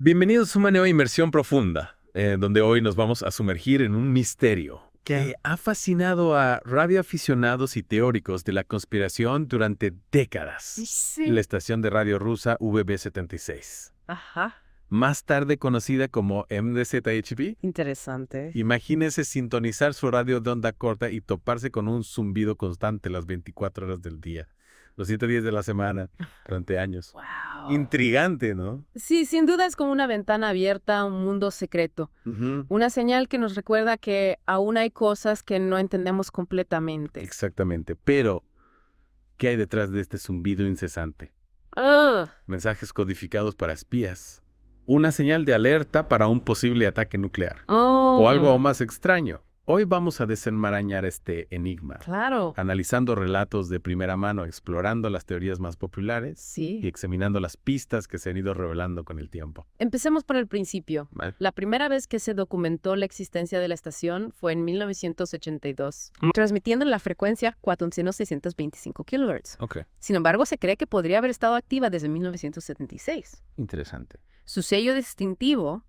Bienvenidos a una nueva inmersión profunda, donde hoy nos vamos a sumergir en un misterio que ha fascinado a radioaficionados y teóricos de la conspiración durante décadas. Sí. La estación de radio rusa VB76, Ajá. más tarde conocida como MDZHB. Interesante. Imagínese sintonizar su radio de onda corta y toparse con un zumbido constante las 24 horas del día, los 7 días de la semana, durante años. Wow. Intrigante, ¿no? Sí, sin duda es como una ventana abierta a un mundo secreto. Ujú. Una señal que nos recuerda que aún hay cosas que no entendemos completamente. Exactamente, pero ¿qué hay detrás de este zumbido incesante? Ah, Mensajes codificados para espías. Una señal de alerta para un posible ataque nuclear. O algo aún más extraño. Hoy vamos a desenmarañar este enigma, Claro. analizando relatos de primera mano, explorando las teorías más populares y Sí. examinando las pistas que se han ido revelando con el tiempo. Empecemos por el principio. ¿Vale? La primera vez que se documentó la existencia de la estación fue en 1982, transmitiendo en la frecuencia 4.625 kHz. Ok, Sin embargo, se cree que podría haber estado activa desde 1976. interesante. Su sello distintivo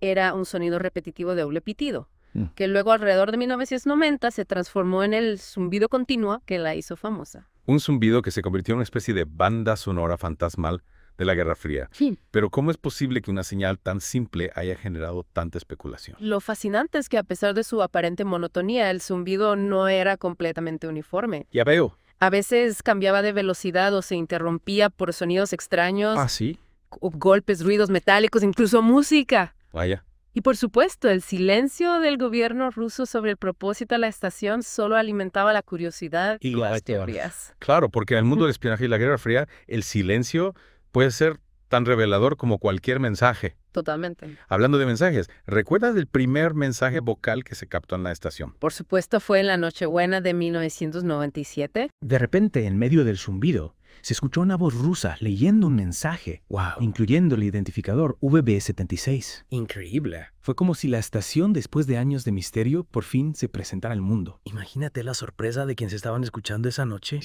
era un sonido repetitivo de doble pitido, Mm. que luego alrededor de 1990 se transformó en el zumbido continuo que la hizo famosa. Un zumbido que se convirtió en una especie de banda sonora fantasmal de la Guerra Fría. Sí. Pero ¿cómo es posible que una señal tan simple haya generado tanta especulación? Lo fascinante es que a pesar de su aparente monotonía, el zumbido no era completamente uniforme. Ya veo. A veces cambiaba de velocidad o se interrumpía por sonidos extraños, ¿Sí? golpes, ruidos metálicos, incluso música. Vaya. Y por supuesto, el silencio del gobierno ruso sobre el propósito de la estación solo alimentaba la curiosidad Y y la las teoría. teorías. Claro, porque en el mundo del espionaje y la Guerra Fría, el silencio puede ser tan revelador como cualquier mensaje. Totalmente. Hablando de mensajes, ¿recuerdas del primer mensaje vocal que se captó en la estación? Por supuesto, fue en la Nochebuena de 1997. De repente, en medio del zumbido, se escuchó una voz rusa leyendo un mensaje, incluyendo el identificador VB76. Increíble. Fue como si la estación, después de años de misterio, por fin se presentara al mundo. Imagínate la sorpresa de quienes estaban escuchando esa noche.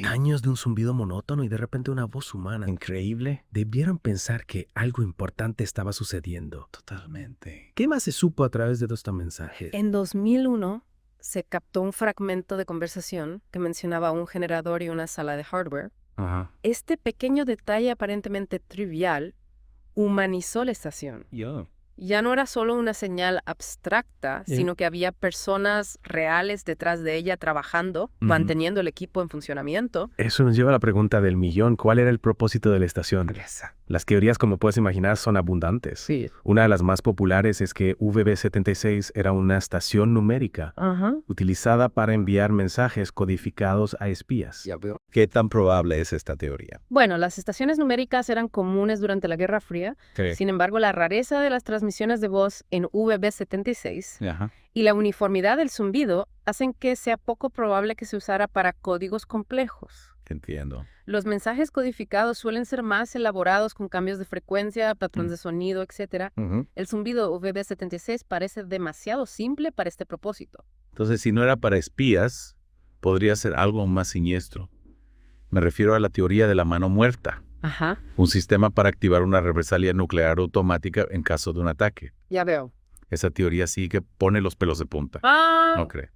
Años de un zumbido monótono y de repente una voz humana. Increíble. Debieron pensar que algo importante estaba sucediendo. Totalmente. ¿Qué más se supo a través de todos estos mensajes? En 2001 se captó un fragmento de conversación que mencionaba un generador y una sala de hardware. Ajá. Este pequeño detalle aparentemente trivial humanizó la estación. Ya no era solo una señal abstracta, sino que había personas reales detrás de ella trabajando, manteniendo el equipo en funcionamiento. Eso nos lleva a la pregunta del millón. ¿Cuál era el propósito de la estación? Las teorías, como puedes imaginar, son abundantes. Sí. Una de las más populares es que VB76 era una estación numérica utilizada para enviar mensajes codificados a espías. Ya veo. ¿Qué tan probable es esta teoría? Bueno, las estaciones numéricas eran comunes durante la Guerra Fría. Sin embargo, la rareza de las transmisiones de voz en VB76 Ajá. y la uniformidad del zumbido hacen que sea poco probable que se usara para códigos complejos. Te entiendo. Los mensajes codificados suelen ser más elaborados con cambios de frecuencia, patrones de sonido, etc. El zumbido VB76 parece demasiado simple para este propósito. Entonces, si no era para espías, podría ser algo más siniestro. Me refiero a la teoría de la mano muerta, Ajá, un sistema para activar una represalia nuclear automática en caso de un ataque. ya veo. Esa teoría sí que pone los pelos de punta. ¿No cree?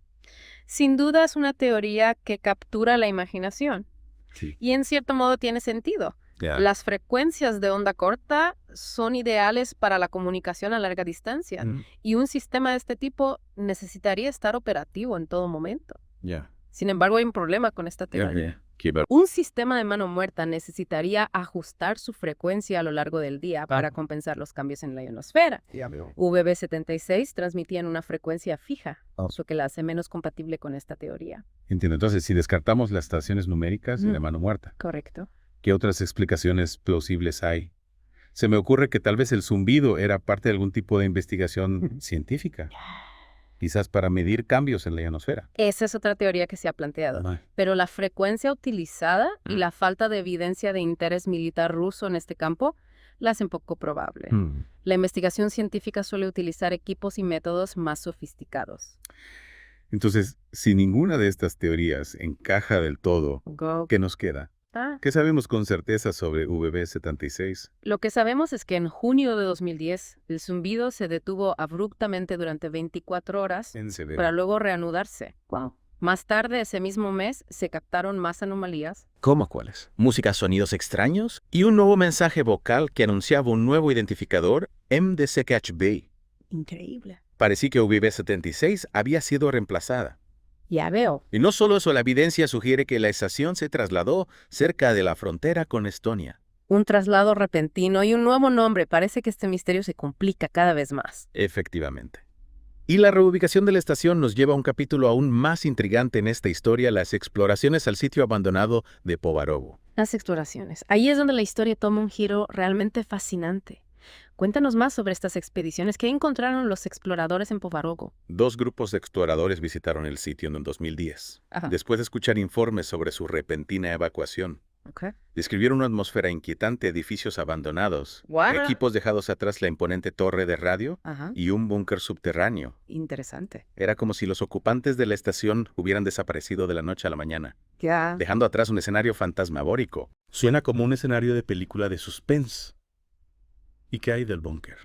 Sin duda es una teoría que captura la imaginación. Sí. Y en cierto modo tiene sentido. Ya. Las frecuencias de onda corta son ideales para la comunicación a larga distancia. Y un sistema de este tipo necesitaría estar operativo en todo momento. Ya. Sin embargo, hay un problema con esta teoría. Ya. Un sistema de mano muerta necesitaría ajustar su frecuencia a lo largo del día para compensar los cambios en la ionosfera. Ya veo. VB76 transmitía en una frecuencia fija, lo que la hace menos compatible con esta teoría. Entiendo. Entonces, si descartamos las estaciones numéricas y la mano muerta, Correcto. ¿qué otras explicaciones plausibles hay? Se me ocurre que tal vez el zumbido era parte de algún tipo de investigación científica. Quizás para medir cambios en la ionosfera. Esa es otra teoría que se ha planteado. Pero la frecuencia utilizada y la falta de evidencia de interés militar ruso en este campo la hacen poco probable. La investigación científica suele utilizar equipos y métodos más sofisticados. Entonces, si ninguna de estas teorías encaja del todo, ¿qué nos queda? ¿Qué sabemos con certeza sobre VB76? Lo que sabemos es que en junio de 2010, el zumbido se detuvo abruptamente durante 24 horas En serio. para luego reanudarse. Más tarde, ese mismo mes, se captaron más anomalías. ¿Cómo cuáles? Música, sonidos extraños y un nuevo mensaje vocal que anunciaba un nuevo identificador, MDCHB. Increíble. Parecía que VB76 había sido reemplazada. Ya veo. Y no solo eso, la evidencia sugiere que la estación se trasladó cerca de la frontera con Estonia. Un traslado repentino y un nuevo nombre. Parece que este misterio se complica cada vez más. Efectivamente. Y la reubicación de la estación nos lleva a un capítulo aún más intrigante en esta historia, las exploraciones al sitio abandonado de Povarovo. Las exploraciones. Ahí es donde la historia toma un giro realmente fascinante. Cuéntanos más sobre estas expediciones. ¿Qué encontraron los exploradores en Povarovo? 2 grupos de exploradores visitaron el sitio en el 2010. Ajá. Después de escuchar informes sobre su repentina evacuación, Okay. describieron una atmósfera inquietante, edificios abandonados, What? equipos dejados atrás, la imponente torre de radio Ajá. y un búnker subterráneo. Interesante. Era como si los ocupantes de la estación hubieran desaparecido de la noche a la mañana, Ya. dejando atrás un escenario fantasmagórico. Suena como un escenario de película de suspense. ¿Y qué hay del búnker?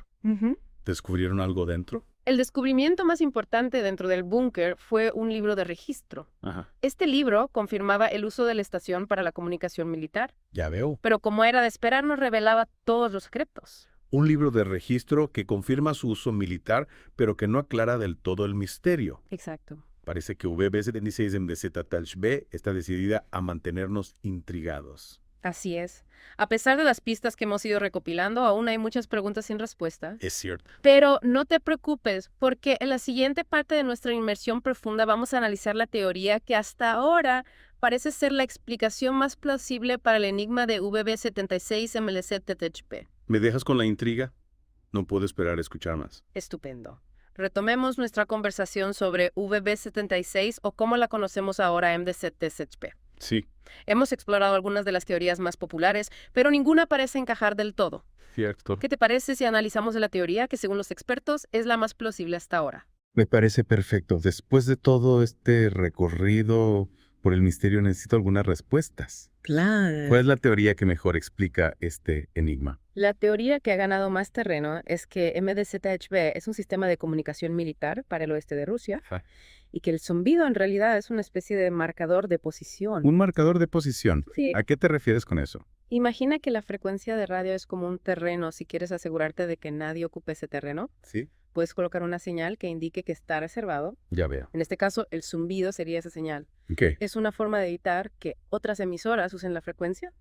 ¿Descubrieron algo dentro? El descubrimiento más importante dentro del búnker fue un libro de registro. Ajá. Este libro confirmaba el uso de la estación para la comunicación militar, Ya veo. pero como era de esperar, no revelaba todos los secretos. Un libro de registro que confirma su uso militar, pero que no aclara del todo el misterio. Exacto. Parece que VB76 MDZ-B está decidida a mantenernos intrigados. Así es. A pesar de las pistas que hemos ido recopilando, aún hay muchas preguntas sin respuesta. Es cierto. Pero no te preocupes, porque en la siguiente parte de nuestra inmersión profunda vamos a analizar la teoría que hasta ahora parece ser la explicación más plausible para el enigma de VB76 MLZ-TTHP. ¿Me dejas con la intriga? No puedo esperar a escuchar más. Estupendo. Retomemos nuestra conversación sobre VB76 o como la conocemos ahora, MDZ-TTHP. Sí, Hemos explorado algunas de las teorías más populares, pero ninguna parece encajar del todo. cierto. ¿Qué te parece si analizamos la teoría que, según los expertos, es la más plausible hasta ahora? Me parece perfecto. Después de todo este recorrido por el misterio, necesito algunas respuestas. Claro. ¿Cuál es la teoría que mejor explica este enigma? La teoría que ha ganado más terreno es que MDZHB es un sistema de comunicación militar para el oeste de Rusia Ajá. y que el zumbido en realidad es una especie de marcador de posición. Un marcador de posición. Sí. ¿A qué te refieres con eso? Imagina que la frecuencia de radio es como un terreno. Si quieres asegurarte de que nadie ocupe ese terreno, Sí, puedes colocar una señal que indique que está reservado. ya veo. En este caso, el zumbido sería esa señal. ¿Qué? Es una forma de evitar que otras emisoras usen la frecuencia,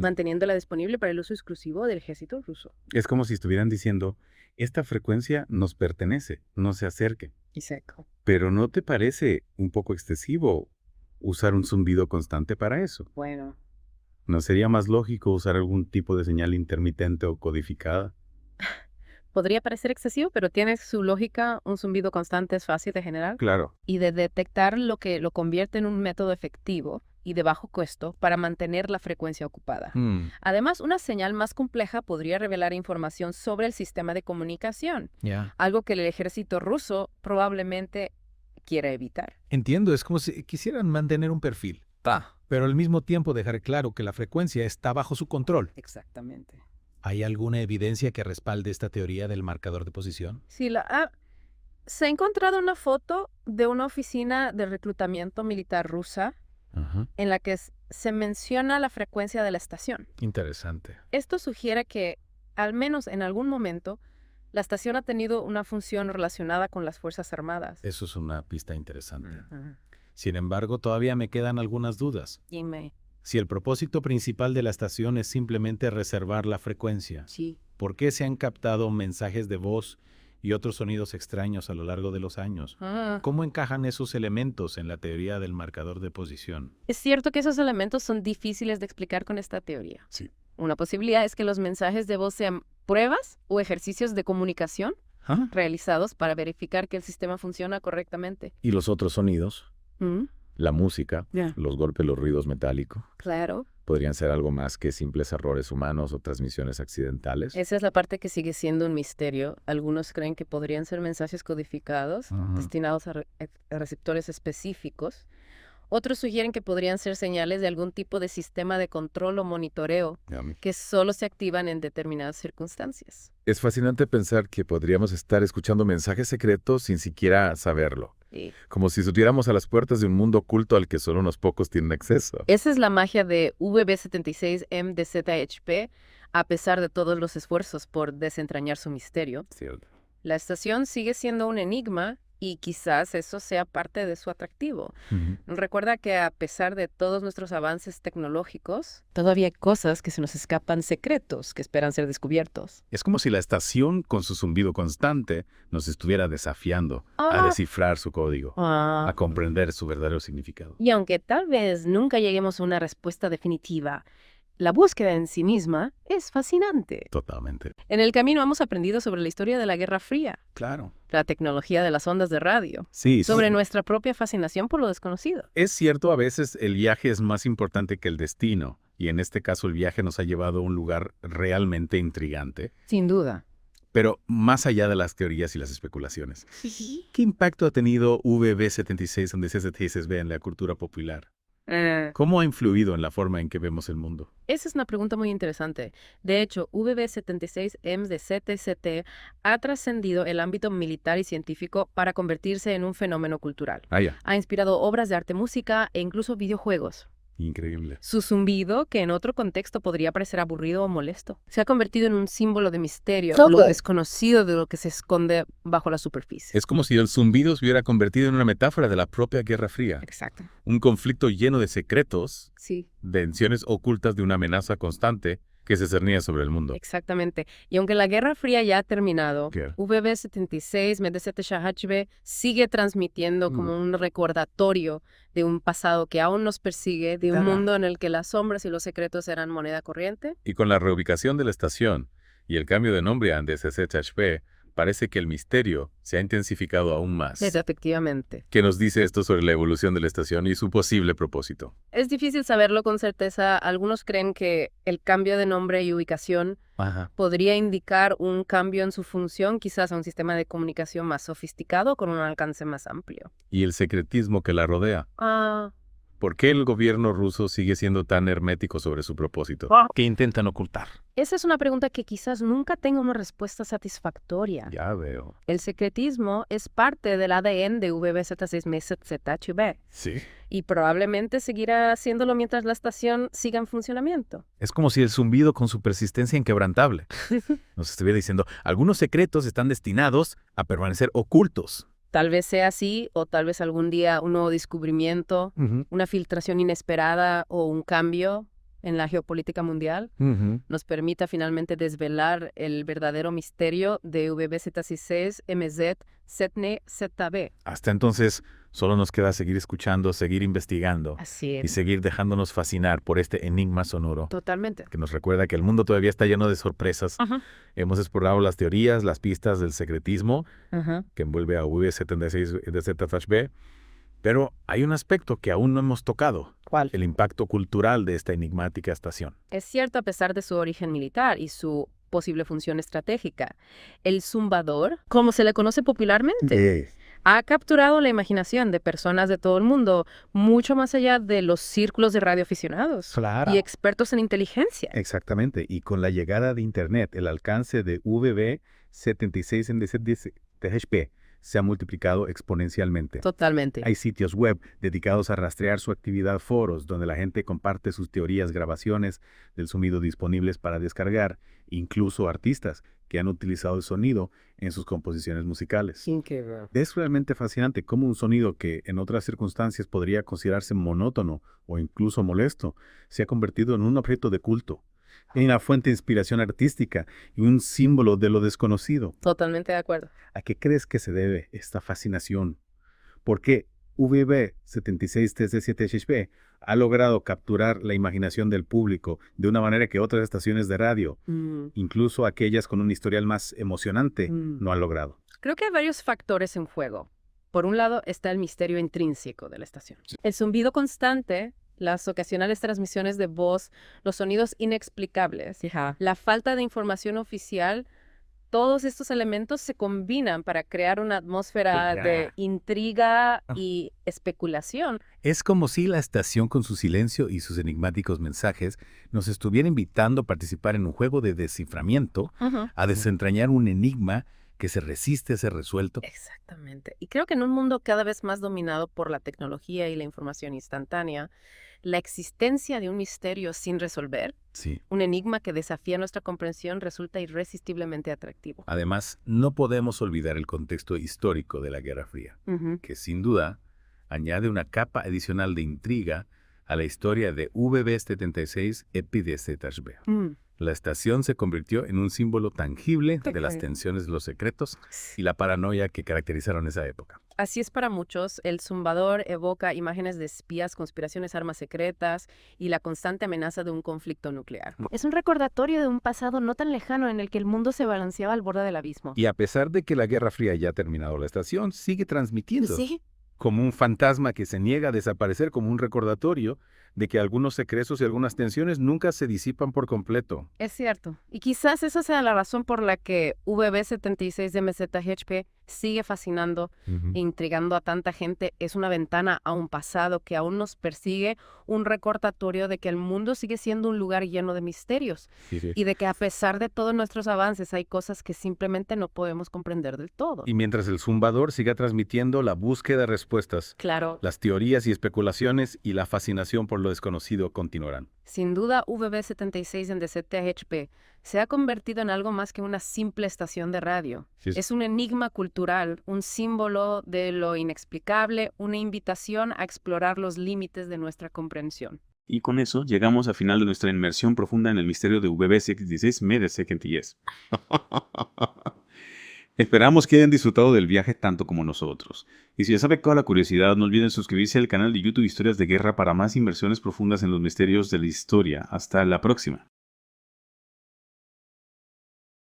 manteniéndola disponible para el uso exclusivo del ejército ruso. Es como si estuvieran diciendo, esta frecuencia nos pertenece, no se acerque. Exacto. Pero ¿no te parece un poco excesivo usar un zumbido constante para eso? Bueno, ¿No sería más lógico usar algún tipo de señal intermitente o codificada? podría parecer excesivo, pero tiene su lógica. Un zumbido constante es fácil de generar Claro. y de detectar, lo que lo convierte en un método efectivo y de bajo costo para mantener la frecuencia ocupada. Además, una señal más compleja podría revelar información sobre el sistema de comunicación, algo que el ejército ruso probablemente quiera evitar. Entiendo, es como si quisieran mantener un perfil, pero al mismo tiempo dejar claro que la frecuencia está bajo su control. Exactamente. ¿Hay alguna evidencia que respalde esta teoría del marcador de posición? Sí, se ha encontrado una foto de una oficina de reclutamiento militar rusa Ajá. en la que se menciona la frecuencia de la estación. Interesante. Esto sugiere que, al menos en algún momento, la estación ha tenido una función relacionada con las Fuerzas Armadas. Eso es una pista interesante. Ajá. Sin embargo, todavía me quedan algunas dudas. Dime. Si el propósito principal de la estación es simplemente reservar la frecuencia, Sí. ¿por qué se han captado mensajes de voz y otros sonidos extraños a lo largo de los años? ¿Cómo encajan esos elementos en la teoría del marcador de posición? Es cierto que esos elementos son difíciles de explicar con esta teoría. Sí. Una posibilidad es que los mensajes de voz sean pruebas o ejercicios de comunicación realizados para verificar que el sistema funciona correctamente. ¿Y los otros sonidos? ¿Mm? La música, los golpes, los ruidos metálicos, Claro. podrían ser algo más que simples errores humanos o transmisiones accidentales. Esa es la parte que sigue siendo un misterio. Algunos creen que podrían ser mensajes codificados Ajá. destinados a receptores específicos. Otros sugieren que podrían ser señales de algún tipo de sistema de control o monitoreo que solo se activan en determinadas circunstancias. Es fascinante pensar que podríamos estar escuchando mensajes secretos sin siquiera saberlo. Sí. Como si estuviéramos a las puertas de un mundo oculto al que solo unos pocos tienen acceso. Esa es la magia de VB76M de ZHP, a pesar de todos los esfuerzos por desentrañar su misterio. Cierto. La estación sigue siendo un enigma y quizás eso sea parte de su atractivo. Recuerda que a pesar de todos nuestros avances tecnológicos, todavía hay cosas que se nos escapan, secretos que esperan ser descubiertos. Es como si la estación, con su zumbido constante, nos estuviera desafiando a descifrar su código, a comprender su verdadero significado. Y aunque tal vez nunca lleguemos a una respuesta definitiva, la búsqueda en sí misma es fascinante. Totalmente. En el camino hemos aprendido sobre la historia de la Guerra Fría, Claro. la tecnología de las ondas de radio, Sí, sobre nuestra propia fascinación por lo desconocido. Es cierto, a veces el viaje es más importante que el destino, y en este caso el viaje nos ha llevado a un lugar realmente intrigante. Sin duda. Pero más allá de las teorías y las especulaciones, ¿qué impacto ha tenido VB76 en DCSB en la cultura popular? ¿Cómo ha influido en la forma en que vemos el mundo? Esa es una pregunta muy interesante. De hecho, VB76M de ZST ha trascendido el ámbito militar y científico para convertirse en un fenómeno cultural. Ya. Ha inspirado obras de arte, música e incluso videojuegos. Increíble. Su zumbido, que en otro contexto podría parecer aburrido o molesto, se ha convertido en un símbolo de misterio, lo desconocido de lo que se esconde bajo la superficie. Es como si el zumbido se hubiera convertido en una metáfora de la propia Guerra Fría. Exacto. Un conflicto lleno de secretos, Sí. tensiones ocultas de una amenaza constante que se cernía sobre el mundo. Exactamente. Y aunque la Guerra Fría ya ha terminado, Claro. VB76, MDZ-HB sigue transmitiendo como un recordatorio de un pasado que aún nos persigue, de un mundo en el que las sombras y los secretos eran moneda corriente. Y con la reubicación de la estación y el cambio de nombre a DCSHP, parece que el misterio se ha intensificado aún más. Efectivamente. ¿Qué nos dice esto sobre la evolución de la estación y su posible propósito? Es difícil saberlo con certeza. Algunos creen que el cambio de nombre y ubicación podría indicar un cambio en su función, quizás a un sistema de comunicación más sofisticado con un alcance más amplio. Y el secretismo que la rodea. ¿Por qué el gobierno ruso sigue siendo tan hermético sobre su propósito? ¿Qué intentan ocultar? Esa es una pregunta que quizás nunca tenga una respuesta satisfactoria. Ya veo. El secretismo es parte del ADN de VB76-ZHB. Sí. Y probablemente seguirá haciéndolo mientras la estación siga en funcionamiento. Es como si el zumbido, con su persistencia inquebrantable, nos estuviera diciendo, algunos secretos están destinados a permanecer ocultos. Tal vez sea así, o tal vez algún día un nuevo descubrimiento, una filtración inesperada o un cambio en la geopolítica mundial nos permita finalmente desvelar el verdadero misterio de VB76, MZ, ZNE, ZB. Hasta entonces, solo nos queda seguir escuchando, seguir investigando Así y es. seguir dejándonos fascinar por este enigma sonoro Totalmente. que nos recuerda que el mundo todavía está lleno de sorpresas. Hemos explorado las teorías, las pistas del secretismo que envuelve a VB76 de ZHB, pero hay un aspecto que aún no hemos tocado. ¿Cuál? El impacto cultural de esta enigmática estación. Es cierto, a pesar de su origen militar y su posible función estratégica, el zumbador, como se le conoce popularmente, ha capturado la imaginación de personas de todo el mundo, mucho más allá de los círculos de radioaficionados Claro. y expertos en inteligencia. Exactamente. Y con la llegada de Internet, el alcance de VB76 en DCST se ha multiplicado exponencialmente. Totalmente. Hay sitios web dedicados a rastrear su actividad, foros donde la gente comparte sus teorías, grabaciones del sonido disponibles para descargar, incluso artistas que han utilizado el sonido en sus composiciones musicales. Increíble. Es realmente fascinante cómo un sonido que en otras circunstancias podría considerarse monótono o incluso molesto se ha convertido en un objeto de culto, en una fuente de inspiración artística y un símbolo de lo desconocido. Totalmente de acuerdo. ¿A qué crees que se debe esta fascinación? ¿Por qué VB76-TC7HB ha logrado capturar la imaginación del público de una manera que otras estaciones de radio, incluso aquellas con un historial más emocionante, no han logrado? Creo que hay varios factores en juego. Por un lado está el misterio intrínseco de la estación. El zumbido constante, las ocasionales transmisiones de voz, los sonidos inexplicables, la falta de información oficial, todos estos elementos se combinan para crear una atmósfera de intriga y especulación. Es como si la estación con su silencio y sus enigmáticos mensajes nos estuviera invitando a participar en un juego de desciframiento, a desentrañar un enigma que se resiste a ser resuelto. Exactamente. Y creo que en un mundo cada vez más dominado por la tecnología y la información instantánea, la existencia de un misterio sin resolver, un enigma que desafía nuestra comprensión, resulta irresistiblemente atractivo. Además, no podemos olvidar el contexto histórico de la Guerra Fría, que sin duda añade una capa adicional de intriga a la historia de VB-76 EPI-DZ-B. La estación se convirtió en un símbolo tangible de las tensiones de los secretos y la paranoia que caracterizaron esa época. Así es para muchos. El zumbador evoca imágenes de espías, conspiraciones, armas secretas y la constante amenaza de un conflicto nuclear. Es un recordatorio de un pasado no tan lejano en el que el mundo se balanceaba al borde del abismo. Y a pesar de que la Guerra Fría ya ha terminado, la estación sigue transmitiendo. Sí. Como un fantasma que se niega a desaparecer, como un recordatorio de que algunos secretos y algunas tensiones nunca se disipan por completo. Es cierto. Y quizás esa sea la razón por la que VB-76 de MZHP sigue fascinando e intrigando a tanta gente. Es una ventana a un pasado que aún nos persigue, un recordatorio de que el mundo sigue siendo un lugar lleno de misterios y de que a pesar de todos nuestros avances hay cosas que simplemente no podemos comprender del todo. Y mientras el zumbador siga transmitiendo la búsqueda de respuestas, claro, las teorías y especulaciones y la fascinación por lo desconocido continuarán. Sin duda, VB-76 en DZHP se ha convertido en algo más que una simple estación de radio. Es un enigma cultural, un símbolo de lo inexplicable, una invitación a explorar los límites de nuestra comprensión. Y con eso llegamos al final de nuestra inmersión profunda en el misterio de VB-76 MZ-76. Esperamos que hayan disfrutado del viaje tanto como nosotros. Y si les ha picado la curiosidad, no olviden suscribirse al canal de YouTube Historias de Guerra para más inmersiones profundas en los misterios de la historia. Hasta la próxima.